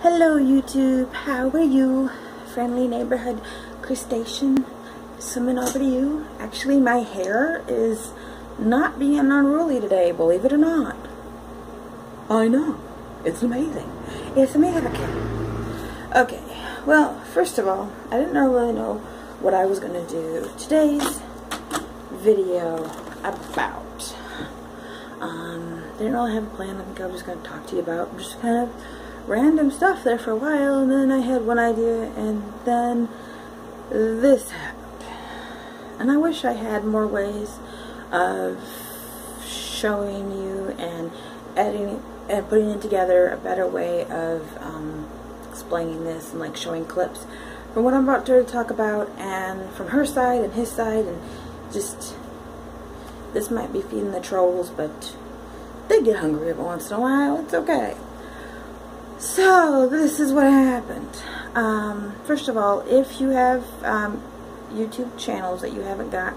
Hello YouTube, how are you? Friendly neighborhood crustacean swimming over to you. Actually, my hair is not being unruly today, believe it or not. I know, it's amazing. It's amazing. Okay, well, first of all, I didn't really know what I was going to do today's video about. Didn't really have a plan. I think I was just going to talk to you about just kind of random stuff there for a while, and then I had one idea, and then this happened. And I wish I had more ways of showing you and editing and putting it together, a better way of explaining this and like showing clips from what I'm about to talk about, and from her side and his side, and just this might be feeding the trolls, but they get hungry every once in a while. It's okay. So, this is what happened. First of all, if you have YouTube channels that you haven't got,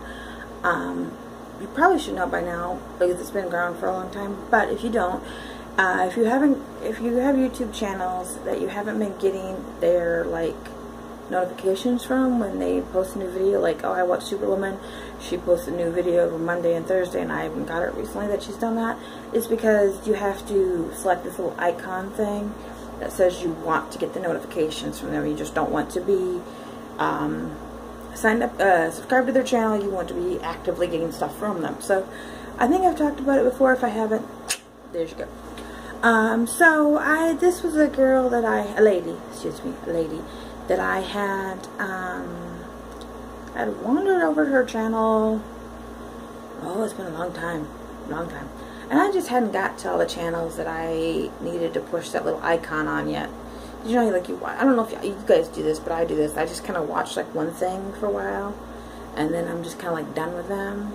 you probably should know by now because it's been around for a long time. But if you don't, if you have YouTube channels that you haven't been getting their like notifications from when they post a new video, like, oh, I watched Superwoman, she posted a new video on Monday and Thursday, and I haven't got it recently that she's done that, it's because you have to select this little icon thing that says you want to get the notifications from them. You just don't want to be signed up, subscribed to their channel. You want to be actively getting stuff from them. So I think I've talked about it before. If I haven't, there you go. So this was a girl that a lady that I had wandered over her channel. Oh, it's been a long time. And I just hadn't got to all the channels that I needed to push that little icon on yet. You know, like I don't know if you guys do this, but I do this. I just kind of watch like one thing for a while, and then I'm just kind of like done with them,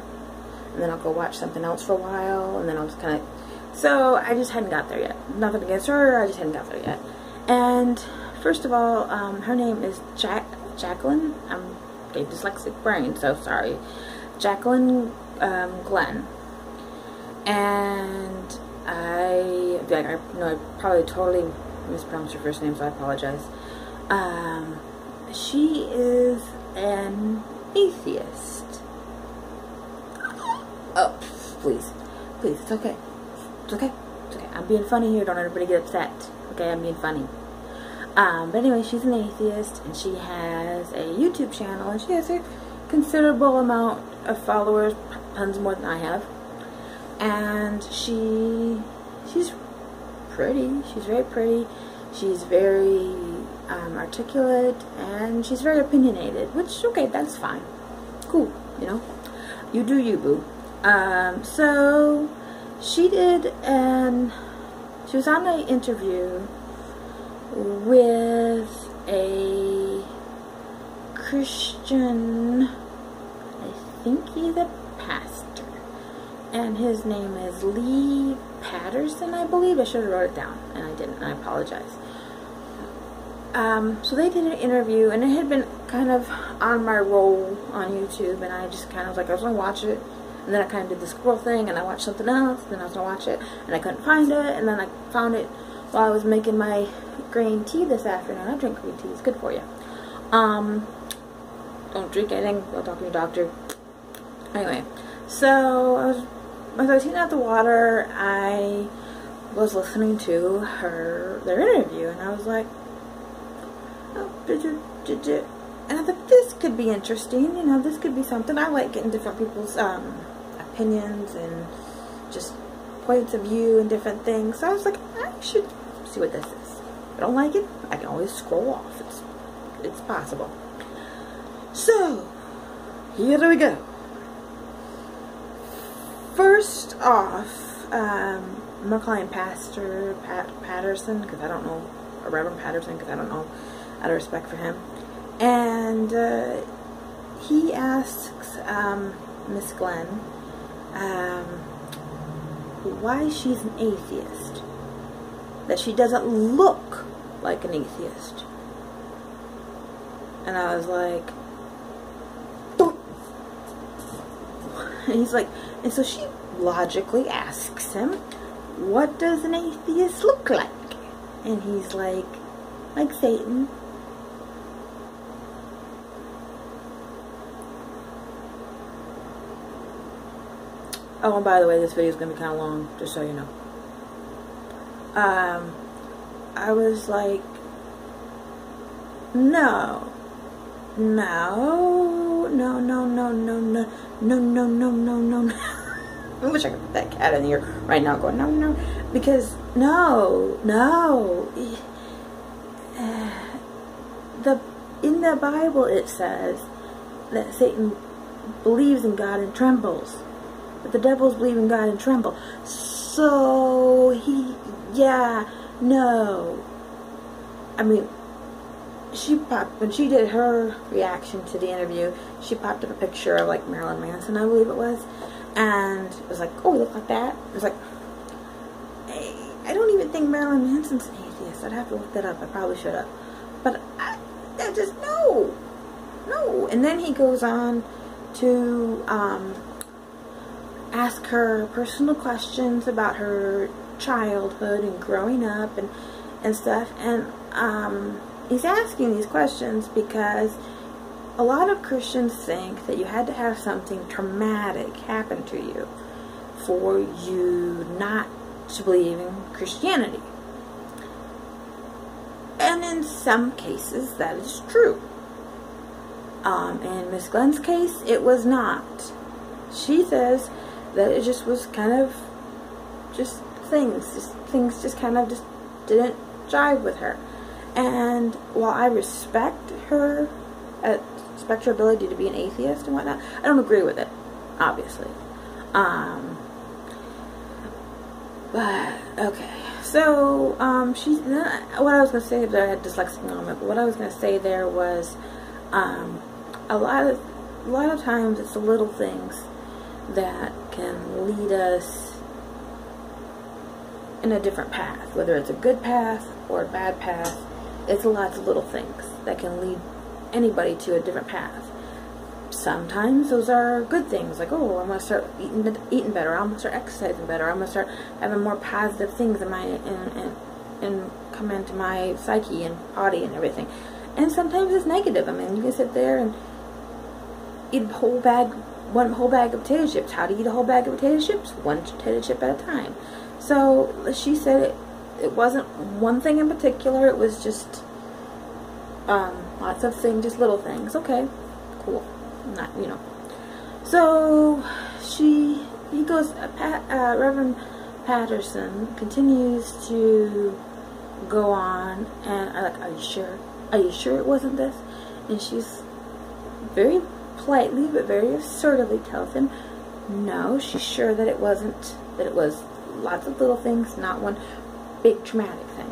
and then I'll go watch something else for a while, and then I'll just kind of. So I just hadn't got there yet. Nothing against her, I just hadn't got there yet. And first of all, her name is Jacqueline. I'm dyslexic brain, so sorry. Jacqueline Glenn. And I probably totally mispronounced her first name, so I apologize. She is an atheist. Oh, please, it's okay. It's okay. I'm being funny here. Don't everybody get upset. Okay, I'm being funny. But anyway, she's an atheist, and she has a YouTube channel, and she has a considerable amount of followers, tons more than I have. And she's pretty. She's very pretty. She's very articulate, and she's very opinionated. Which, okay, that's fine. Cool, you know. You do you, boo. So she did, and she was on an interview with a Christian. I think he's a pastor. And his name is Lee Patterson, I believe. I should have wrote it down, and I didn't, and I apologize. So they did an interview, and it had been kind of on my roll on YouTube, and I just kind of was like, I was going to watch it, and then I kind of did the scroll thing, and I watched something else, and then I was going to watch it, and I couldn't find it, and then I found it while I was making my green tea this afternoon. I drink green tea, it's good for you. Don't drink anything, go talk to your doctor. Anyway, so as I was heating out the water, I was listening to their interview, and I was like, oh, and I thought, this could be interesting, you know, this could be something. I like getting different people's opinions and just points of view and different things. So I was like, I should see what this is. If I don't like it, I can always scroll off. It's possible. So here we go. First off, I'm going to call him Pastor Patterson, because I don't know, or Reverend Patterson, because I don't know, out of respect for him. And he asks Miss Glenn why she's an atheist, that she doesn't look like an atheist. And I was like, and he's like, and so she logically asks him, what does an atheist look like? And he's like, like Satan. Oh, and by the way, this video is going to be kind of long, just so you know. I was like, no. I wish I could put that cat in here right now going, no. Because, no. In the Bible it says that Satan believes in God and trembles. But the devils believe in God and tremble. So, no. I mean, when she did her reaction to the interview, she popped up a picture of, like, Marilyn Manson, I believe it was. And it was like, oh, he looked like that. It was like, hey, I don't even think Marilyn Manson's an atheist. I'd have to look that up. I probably should have. But I just, no. And then he goes on to ask her personal questions about her childhood and growing up and stuff. And he's asking these questions because a lot of Christians think that you had to have something traumatic happen to you for you not to believe in Christianity. And in some cases, that is true. In Miss Glenn's case, it was not. She says that it just was kind of things just kind of just didn't jive with her. And while I respect her ability to be an atheist and whatnot, I don't agree with it, obviously. But okay, so what I was gonna say there, I had dyslexic moment. But what I was gonna say there was, a lot of times it's the little things that can lead us in a different path, whether it's a good path or a bad path. It's lots of little things that can lead anybody to a different path. Sometimes those are good things, like, oh, I'm going to start eating better, I'm going to start exercising better, I'm going to start having more positive things in my and come into my psyche and body and everything. And sometimes it's negative. I mean, you can sit there and eat one whole bag of potato chips. How do you eat a whole bag of potato chips? One potato chip at a time. So she said it wasn't one thing in particular, it was just lots of things, just little things. Okay, cool. Not, you know. So he goes, Reverend Patterson continues to go on, and I'm like, are you sure? Are you sure it wasn't this? And she's very politely but very assertively tells him, no, she's sure that it wasn't, that it was lots of little things, not one big traumatic thing.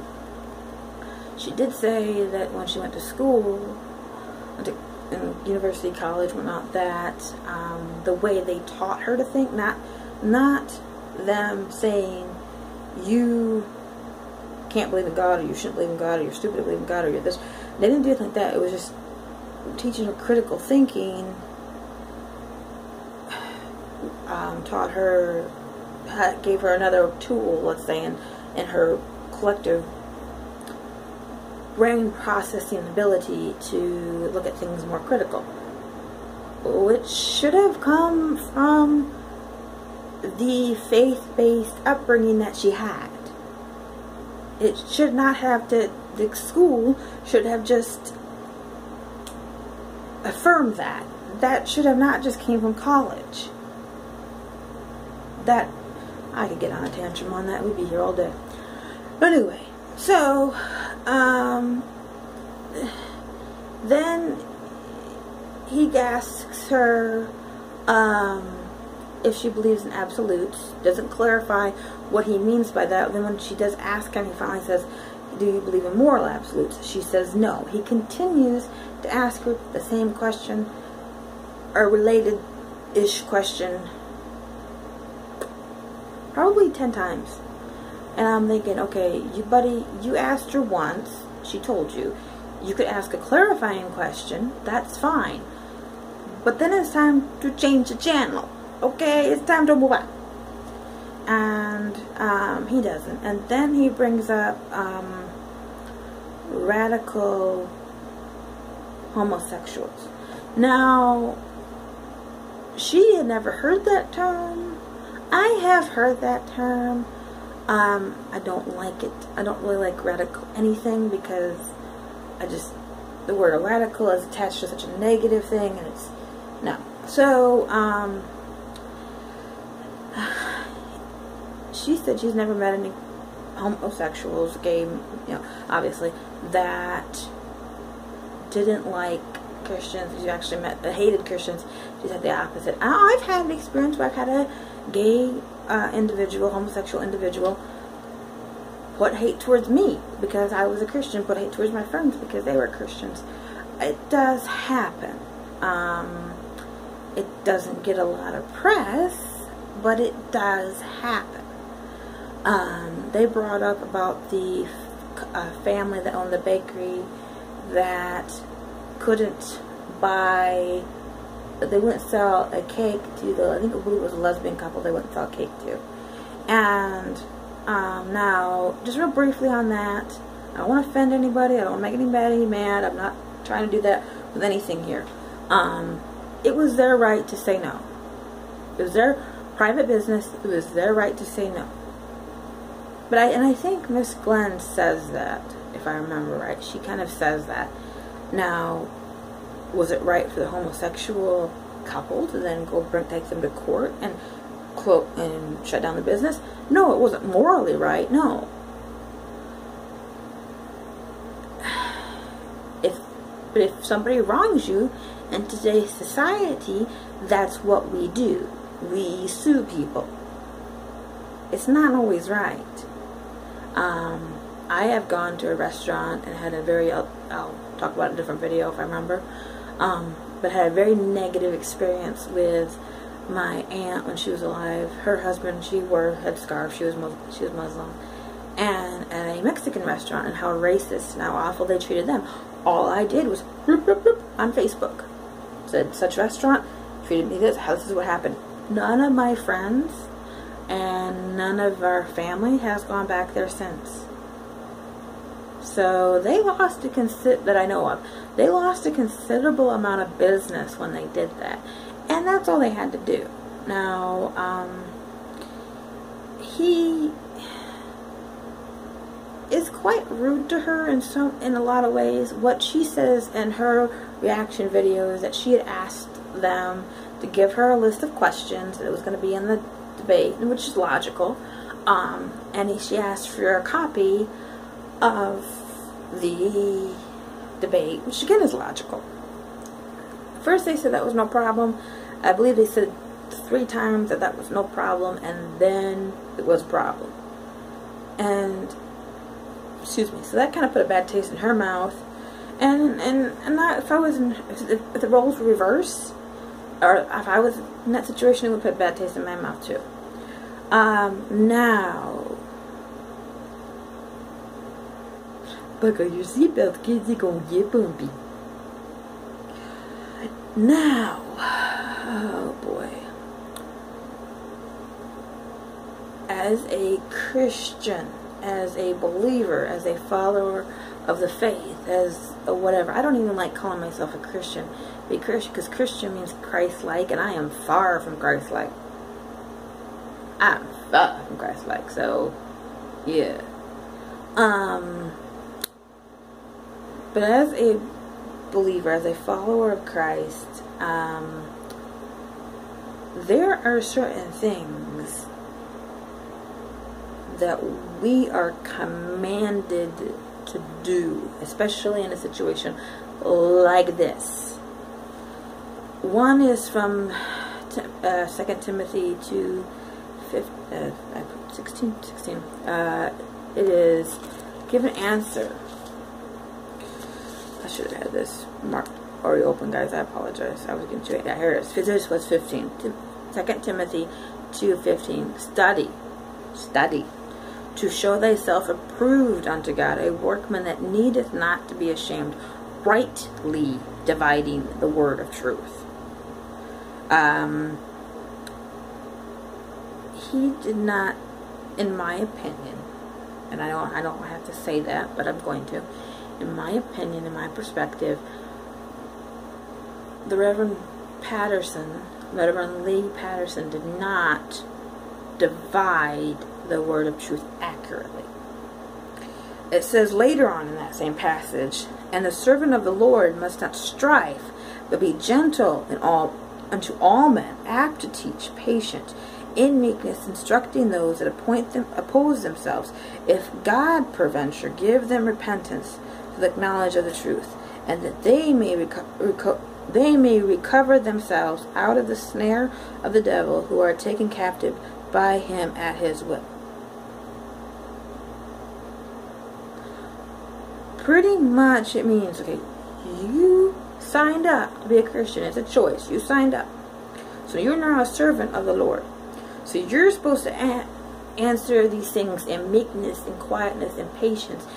She did say that when she went to school, in university, college, whatnot, that the way they taught her to think, not them saying you can't believe in God, or you shouldn't believe in God, or you're stupid to believe in God, or you're this. They didn't do it like that. It was just teaching her critical thinking. Taught her, gave her another tool, let's say, in her collective brain processing ability to look at things more critical, which should have come from the faith-based upbringing that she had. It should not have to, the school should have just affirmed that. That should have not just came from college. That, I could get on a tantrum on that, we'd be here all day. But anyway, so, then he asks her if she believes in absolutes. Doesn't clarify what he means by that. Then when she does ask him, he finally says, do you believe in moral absolutes? She says no. He continues to ask her the same question, or related-ish question, probably 10 times. And I'm thinking, okay, buddy, you asked her once, she told you. You could ask a clarifying question, that's fine. But then it's time to change the channel. Okay, it's time to move on. And he doesn't. And then he brings up radical homosexuals. Now, she had never heard that term. I have heard that term. I don't like it. I don't really like radical anything because the word radical is attached to such a negative thing, and it's, no. So, she said she's never met any homosexuals, gay, obviously, that didn't like Christians. She actually hated Christians. She said the opposite. I've had an experience where I've had a gay individual, homosexual individual, put hate towards me because I was a Christian, put hate towards my friends because they were Christians. It does happen. It doesn't get a lot of press, but it does happen. They brought up about the family that owned the bakery that couldn't buy, they wouldn't sell a cake to I believe it was a lesbian couple they wouldn't sell a cake to. And now, just real briefly on that, I don't want to offend anybody, I don't want to make anybody mad, I'm not trying to do that with anything here. It was their right to say no. It was their private business, it was their right to say no. But I think Miss Glenn says that, if I remember right. She kind of says that. Now, was it right for the homosexual couple to then go take them to court and shut down the business? No, it wasn't morally right. No. But if somebody wrongs you in today's society, that's what we do. We sue people. It's not always right. I have gone to a restaurant and had a very, I'll talk about it in a different video if I remember, but had a very negative experience with my aunt when she was alive. Her husband, she wore a headscarf, she was Muslim, and at a Mexican restaurant, and how racist and how awful they treated them. All I did was bloop, bloop, bloop, on Facebook. Said, such restaurant treated me this is what happened. None of my friends and none of our family has gone back there since. So they lost that I know of. They lost a considerable amount of business when they did that, and that's all they had to do. Now, he is quite rude to her in a lot of ways. What she says in her reaction video is that she had asked them to give her a list of questions that was going to be in the debate, which is logical. And she asked for a copy of the debate, which again is logical. First they said that was no problem. I believe they said 3 times that was no problem, and then it was a problem. And excuse me, so that kind of put a bad taste in her mouth. And if the roles were reversed, or if I was in that situation, it would put a bad taste in my mouth too. Now, buckle your seatbelt, kids, you're gonna get bumpy. Now, oh boy. As a Christian, as a believer, as a follower of the faith, as a whatever, I don't even like calling myself a Christian, because Christian means Christ-like, and I am far from Christ-like. I'm far from Christ-like, so yeah. But as a believer, as a follower of Christ, there are certain things that we are commanded to do, especially in a situation like this. One is from 2 Timothy 2:16. It is, give an answer. I should have had this marked already open, guys. I apologize. I was getting too late. Here it is. This was 15. 2 Timothy 2:15. Study to show thyself approved unto God, a workman that needeth not to be ashamed, rightly dividing the word of truth. He did not, in my opinion, and I don't have to say that, but I'm going to. in my opinion, in my perspective, the Reverend Lee Patterson did not divide the word of truth accurately. It says later on in that same passage, and the servant of the Lord must not strive, but be gentle in all unto all men, apt to teach, patient, in meekness, instructing those that oppose themselves, if God peradventure give them repentance to the knowledge of the truth, and that they may recover themselves out of the snare of the devil, who are taken captive by him at his will. Pretty much it means, okay, you signed up to be a Christian. It's a choice. You signed up. So you're now a servant of the Lord. So you're supposed to answer these things in meekness, in quietness, in patience,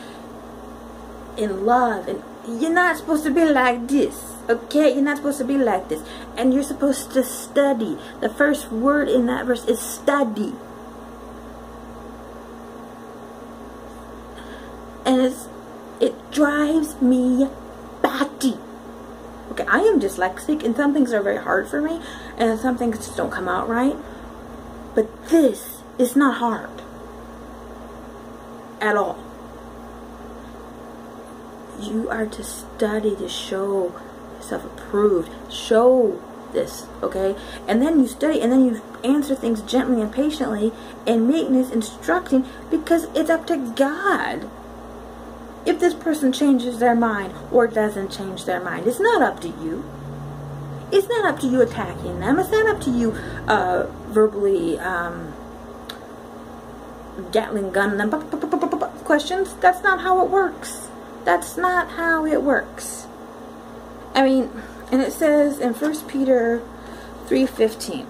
in love. And you're not supposed to be like this. Okay? You're not supposed to be like this. And you're supposed to study. The first word in that verse is study. And it drives me batty. Okay, I am dyslexic, and some things are very hard for me, and some things just don't come out right. But this is not hard at all. You are to study to show yourself approved. Show this, okay? And then you study, and then you answer things gently and patiently, in meekness, instructing, because it's up to God. If this person changes their mind or doesn't change their mind, it's not up to you. It's not up to you attacking them. It's not up to you verbally Gatling gun them questions. That's not how it works. That's not how it works. I mean, and it says in 1 Peter 3:15,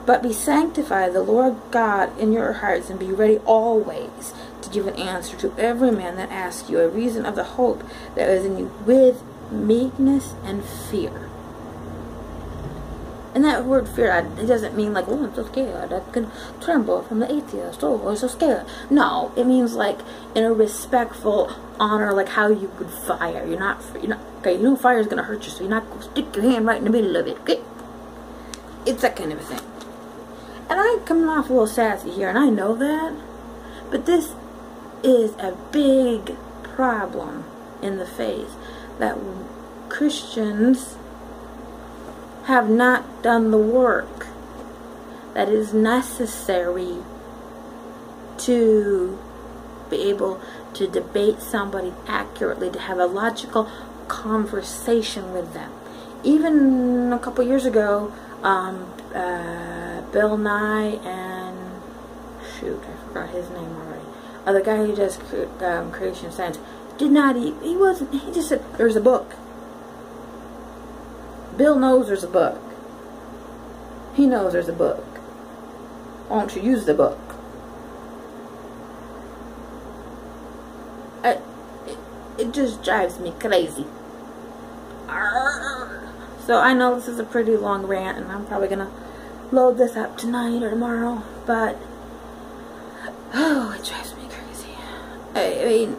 but be sanctified the Lord God in your hearts, and be ready always to give an answer to every man that asks you a reason of the hope that is in you, with meekness and fear. And that word fear, it doesn't mean like, oh, I'm so scared, I can tremble from the atheist, oh, I'm so scared. No, it means like in a respectful honor, like how you would fire. You're not, okay, you know fire is going to hurt you, so you're not going to stick your hand right in the middle of it, okay? It's that kind of a thing. And I'm coming off a little sassy here, and I know that, but this is a big problem in the faith, that Christians have not done the work that is necessary to be able to debate somebody accurately, to have a logical conversation with them. Even a couple years ago, Bill Nye and, shoot, I forgot his name already. The guy who does creation science did not eat. He just said, there's a book. Bill knows there's a book. He knows there's a book. Why don't you use the book? It just drives me crazy. So I know this is a pretty long rant, and I'm probably going to load this up tonight or tomorrow, but oh, it drives me crazy. I mean,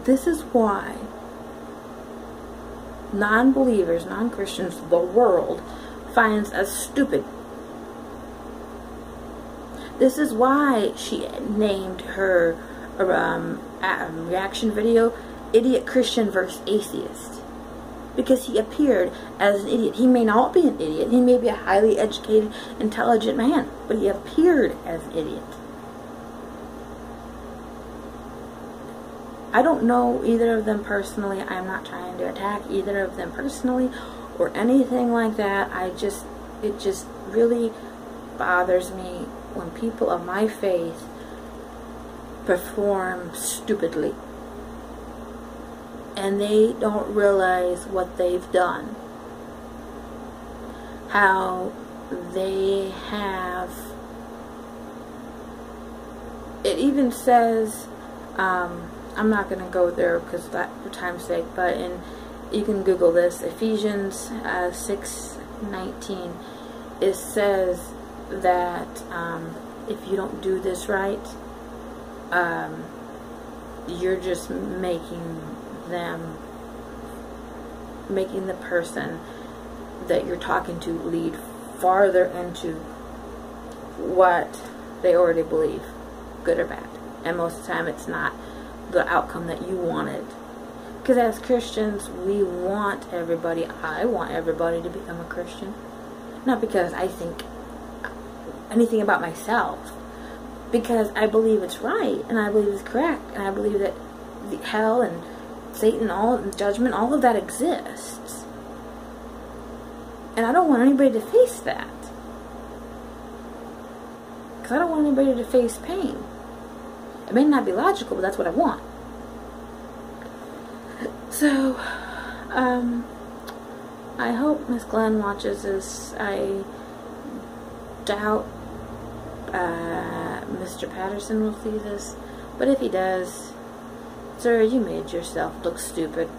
this is why non-believers, non-Christians, the world finds us stupid. This is why she named her reaction video Idiot Christian vs. Atheist. Because he appeared as an idiot. He may not be an idiot. He may be a highly educated, intelligent man. But he appeared as an idiot. I don't know either of them personally. I'm not trying to attack either of them personally or anything like that. It just really bothers me when people of my faith perform stupidly and they don't realize what they've done. How they have, it even says, I'm not going to go there because that for time's sake, but you can Google this, Ephesians 6:19. It says that if you don't do this right, you're just making the person that you're talking to lead farther into what they already believe, good or bad. And most of the time it's not the outcome that you wanted. Because as Christians, we want everybody, I want everybody to become a Christian. Not because I think anything about myself, because I believe it's right, and I believe it's correct, and I believe that the hell and Satan, judgment, all of that exists. And I don't want anybody to face that. Because I don't want anybody to face pain. It may not be logical, but that's what I want. So, I hope Miss Glenn watches this. I doubt Mr. Patterson will see this, but if he does, sir, you made yourself look stupid.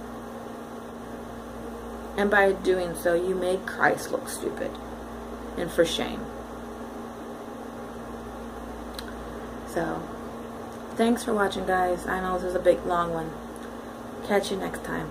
And by doing so, you made Christ look stupid. And for shame. So, thanks for watching, guys. I know this is a big, long one. Catch you next time.